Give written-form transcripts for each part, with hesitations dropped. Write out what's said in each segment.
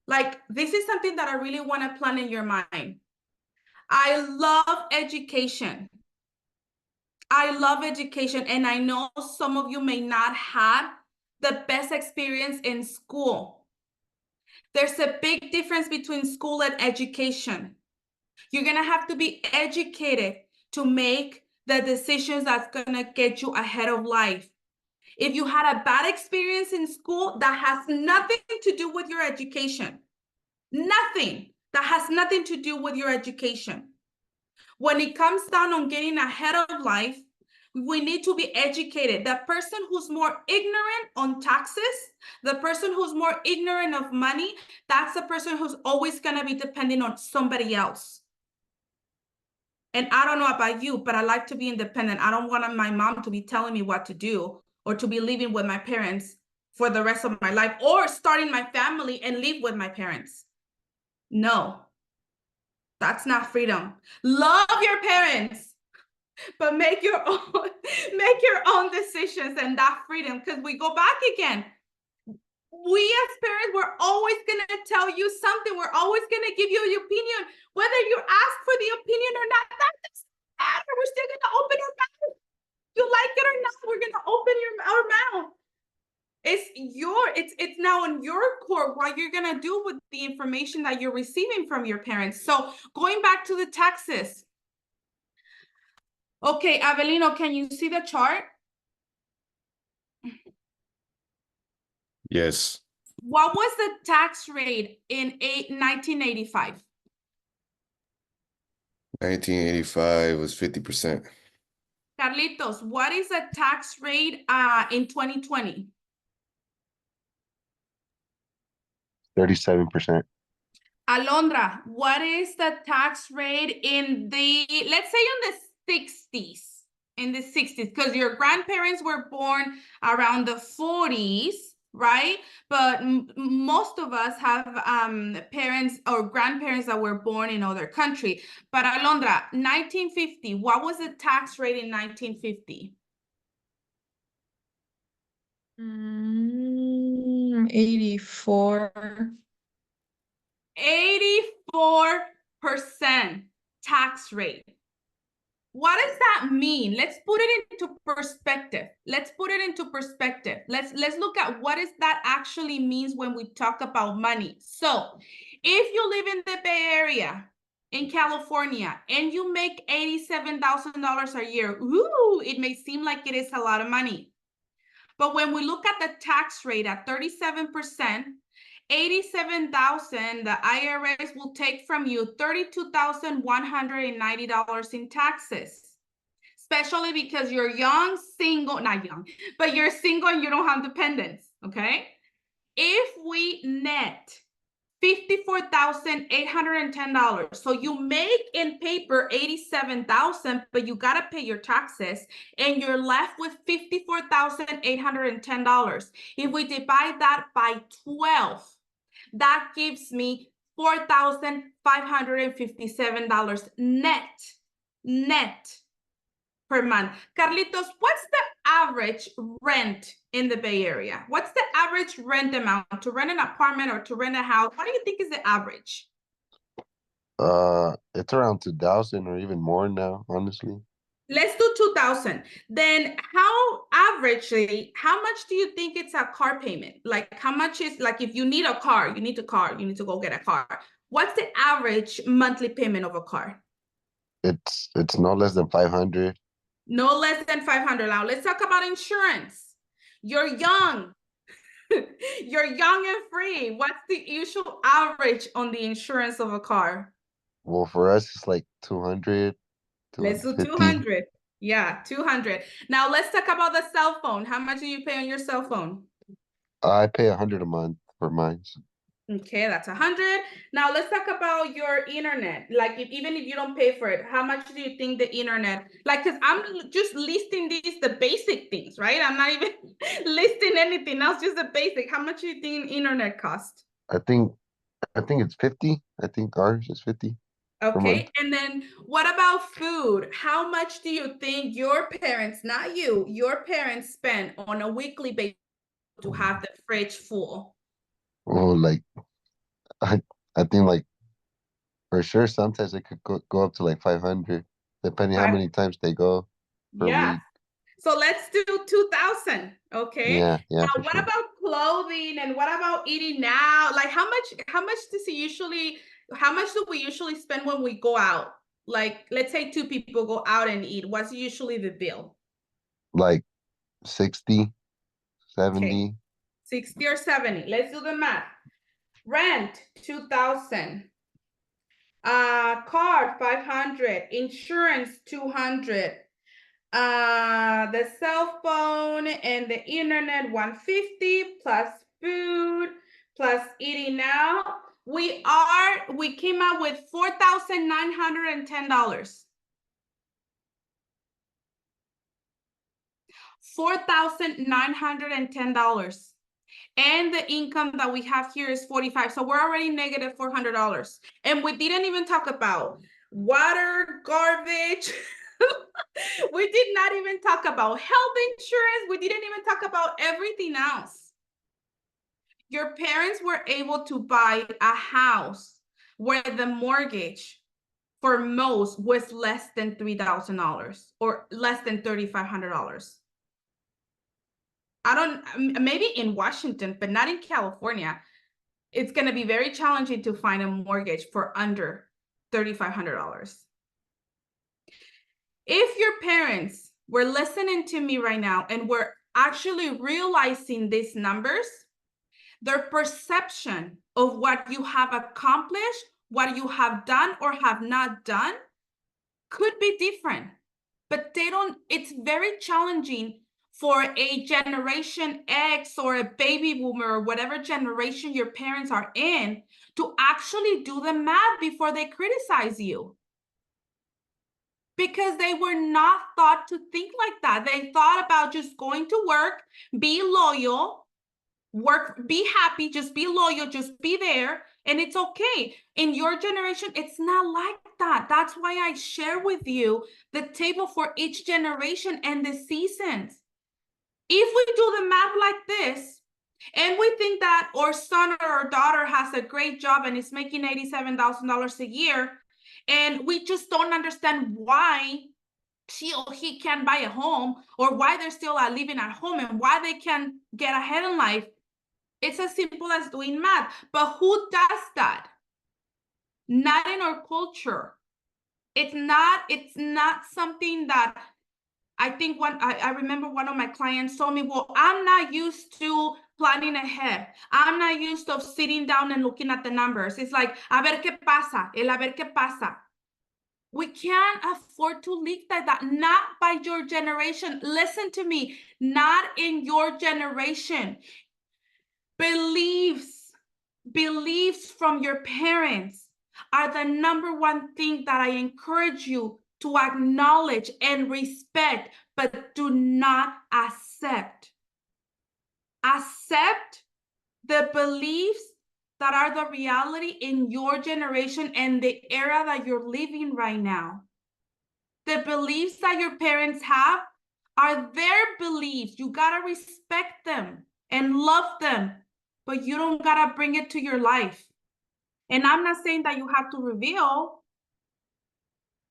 like, this is something that I really want to plant in your mind. I love education. I love education, and I know some of you may not have the best experience in school. There's a big difference between school and education. You're going to have to be educated to make the decisions that's going to get you ahead of life. If you had a bad experience in school, that has nothing to do with your education. Nothing. That has nothing to do with your education. When it comes down on getting ahead of life, we need to be educated. The person who's more ignorant on taxes, the person who's more ignorant of money, that's the person who's always going to be depending on somebody else. And I don't know about you, but I like to be independent. I don't want my mom to be telling me what to do or to be living with my parents for the rest of my life or starting my family and live with my parents. No, that's not freedom. Love your parents, but make your own decisions and that freedom. Because we go back again. We as parents, we're always going to tell you something. We're always going to give you your opinion. Whether you ask for the opinion or not, that doesn't matter. We're still going to open our mouth. You like it or not, we're going to open our mouth. It's now on your court what you're going to do with the information that you're receiving from your parents. So going back to the taxes. Okay, Avelino, can you see the chart? Yes. What was the tax rate in 1985? 1985 was 50%. Carlitos, what is the tax rate in 2020? 37%. Alondra, what is the tax rate in the, let's say in the 60s? In the 60s, because your grandparents were born around the 40s, right? But most of us have parents or grandparents that were born in other country. But Alondra, 1950, what was the tax rate in 1950? 84. 84% tax rate. What does that mean? Let's put it into perspective. Let's look at what is that actually means when we talk about money. So if you live in the Bay Area, in California, and you make $87,000 a year, ooh, it may seem like it is a lot of money. But when we look at the tax rate at 37%, 87,000, the IRS will take from you $32,190 in taxes, especially because you're young, single, not young, but you're single and you don't have dependents, okay? If we net $54,810, so you make in paper $87,000, but you got to pay your taxes, and you're left with $54,810. If we divide that by 12, that gives me $4,557 net per month. Carlitos, what's the average rent in the Bay Area? What's the average rent amount to rent an apartment or to rent a house? What do you think is the average? It's around 2,000 or even more now, honestly. Let's do 2,000. Then how averagely, how much do you think it's a car payment? Like how much is, like if you need a car, you need to go get a car. What's the average monthly payment of a car? It's no less than 500. No less than 500. Now let's talk about insurance. You're young. You're young and free. What's the usual average on the insurance of a car? Well, for us, it's like 200. Let's do 200. Yeah, 200. Now let's talk about the cell phone. How much do you pay on your cell phone? I pay 100 a month for mine. Okay, that's 100. Now let's talk about your internet. Like even if you don't pay for it, how much do you think the internet, like, because I'm just listing the basic things, right? I'm not even listing anything else, just the basic. How much do you think internet cost? I think it's 50. I think ours is 50. Okay, and then what about food? How much do you think your parents, not you, your parents spend on a weekly basis to have the fridge full? Oh, like I I think like for sure sometimes it could go up to like 500, depending how Five, many times they go per yeah. week. So let's do 2,000, okay? Yeah, Now, for what sure. about clothing and what about eating out? Like how much does he usually, how much do we usually spend when we go out? Like, let's say two people go out and eat. What's usually the bill? Like 60, Okay, 70. 60 or 70. Let's do the math. Rent, 2,000. Car, 500. Insurance, 200. The cell phone and the internet, 150 plus food plus eating out. We came out with $4,910. $4,910. And the income that we have here is 45. So we're already negative $400. And we didn't even talk about water, garbage. We did not even talk about health insurance. We didn't even talk about everything else. Your parents were able to buy a house where the mortgage for most was less than $3,000 or less than $3,500. I don't, maybe in Washington, but not in California. It's going to be very challenging to find a mortgage for under $3,500. If your parents were listening to me right now and were actually realizing these numbers, their perception of what you have accomplished, what you have done or have not done could be different. But they don't, it's very challenging for a Generation X or a baby boomer or whatever generation your parents are in to actually do the math before they criticize you. Because they were not thought to think like that. They thought about just going to work, be loyal, work, be happy, just be loyal, just be there, and it's okay. In your generation, it's not like that. That's why I share with you the table for each generation and the seasons. If we do the math like this, and we think that our son or our daughter has a great job and is making $87,000 a year, and we just don't understand why she or he can't buy a home or why they're still living at home and why they can't get ahead in life. It's as simple as doing math. But who does that? Not in our culture. It's not something that I think I remember one of my clients told me, well, I'm not used to planning ahead. I'm not used to sitting down and looking at the numbers. It's like, a ver qué pasa, a ver qué pasa. We can't afford to live like that, not by your generation. Listen to me, not in your generation. Beliefs from your parents are the number one thing that I encourage you to acknowledge and respect, but do not accept. Accept the beliefs that are the reality in your generation and the era that you're living right now. The beliefs that your parents have are their beliefs. You gotta respect them and love them, but you don't gotta bring it to your life. And I'm not saying that you have to reveal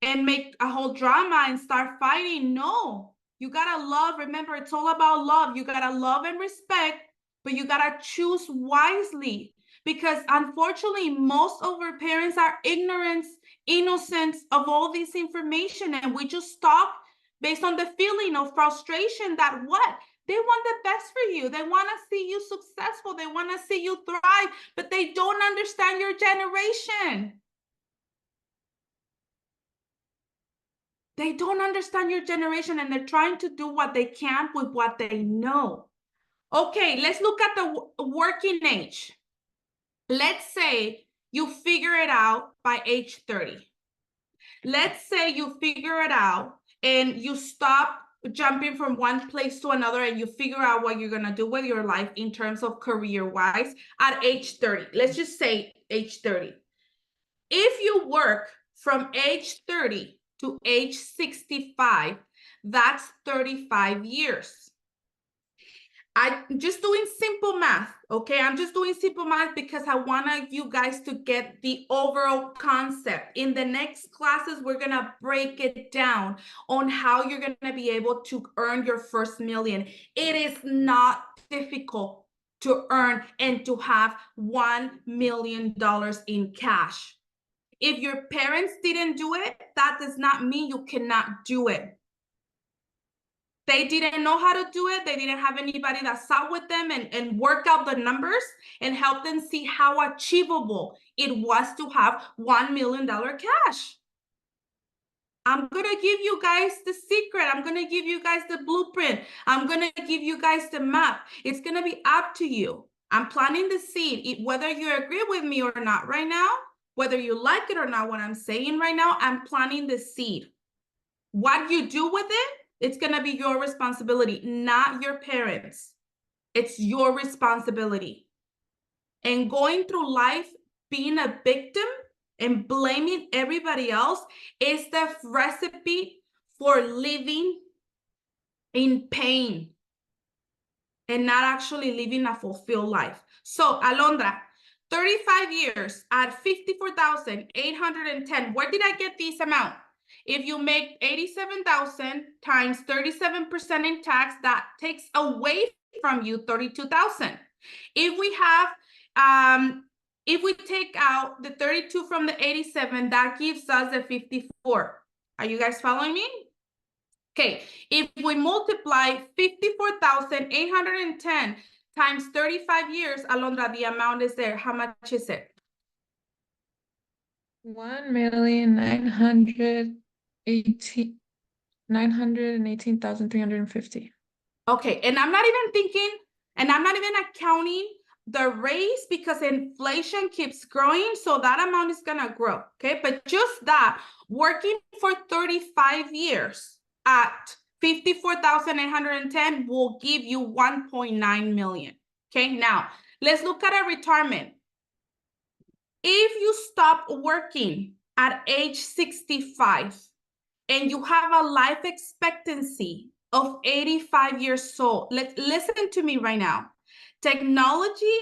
and make a whole drama and start fighting. No, you gotta love. Remember, it's all about love. You gotta love and respect, but you gotta choose wisely. Because unfortunately, most of our parents are innocent of all this information, and we just talk based on the feeling of frustration that what? They want the best for you. They want to see you successful. They want to see you thrive, but they don't understand your generation. They don't understand your generation, and they're trying to do what they can with what they know. Okay, let's look at the working age. Let's say you figure it out by age 30. Let's say you figure it out and you stop jumping from one place to another and you figure out what you're going to do with your life in terms of career-wise at age 30. Let's just say age 30. If you work from age 30 to age 65, that's 35 years. I'm just doing simple math, okay? I'm just doing simple math because I want you guys to get the overall concept. In the next classes, we're gonna break it down on how you're gonna be able to earn your first million. It is not difficult to earn and to have $1 million in cash. If your parents didn't do it, that does not mean you cannot do it. They didn't know how to do it. They didn't have anybody that sat with them and work out the numbers and help them see how achievable it was to have $1 million cash. I'm going to give you guys the secret. I'm going to give you guys the blueprint. I'm going to give you guys the map. It's going to be up to you. I'm planting the seed. Whether you agree with me or not right now, whether you like it or not, what I'm saying right now, I'm planting the seed. What you do with it, it's going to be your responsibility, not your parents. It's your responsibility. And going through life being a victim and blaming everybody else is the recipe for living in pain and not actually living a fulfilled life. So, Alondra, 35 years at 54,810. Where did I get this amount? If you make 87,000 times 37% in tax, that takes away from you 32,000. If we have, if we take out the 32 from the 87, that gives us a 54. Are you guys following me? Okay, if we multiply 54,810 times 35 years, Alondra, the amount is there. How much is it? 1,918,350. Okay, and I'm not even thinking, and I'm not even accounting the raise because inflation keeps growing, so that amount is gonna grow, okay? But just that, working for 35 years at 54,810 will give you 1.9 million, okay? Now, let's look at a retirement. If you stop working at age 65 and you have a life expectancy of 85 years old, listen to me right now. Technology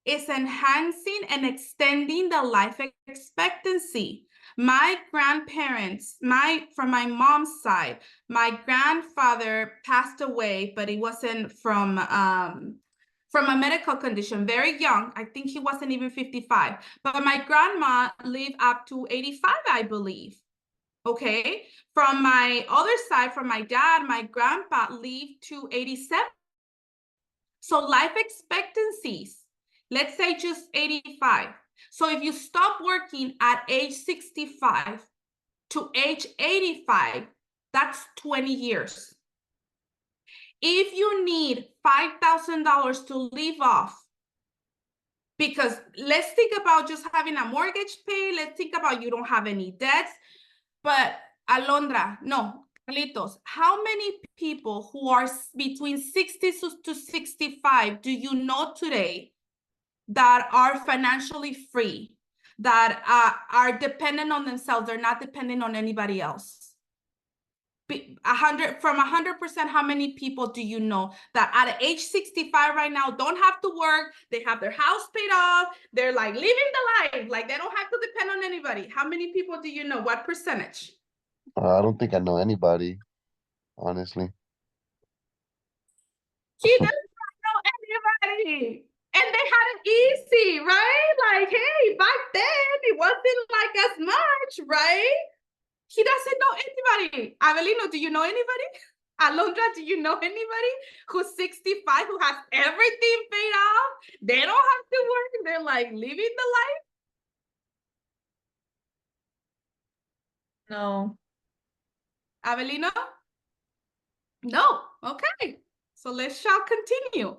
is enhancing and extending the life expectancy. My grandparents, from my mom's side, my grandfather passed away, but it wasn't from a medical condition, very young. I think he wasn't even 55. But my grandma lived up to 85, I believe. Okay. From my other side, from my dad, my grandpa lived to 87. So life expectancies, let's say just 85. So if you stop working at age 65 to age 85, that's 20 years. If you need $5,000 to live off, because let's think about just having a mortgage pay, let's think about you don't have any debts, but Alondra, no, Carlitos, how many people who are between 60 to 65 do you know today that are financially free, that are dependent on themselves? They're not dependent on anybody else. 100%, how many people do you know that at age 65 right now don't have to work, they have their house paid off, they're like living the life, like they don't have to depend on anybody? How many people do you know? What percentage? I don't think I know anybody, honestly. She doesn't know anybody. And they had it easy, right? Like, hey, back then it wasn't like as much, right? He doesn't know anybody. Avelino, do you know anybody? Alondra, do you know anybody who's 65, who has everything paid off? They don't have to work. They're like living the life. No. Avelino? No. Okay. So let's shall continue.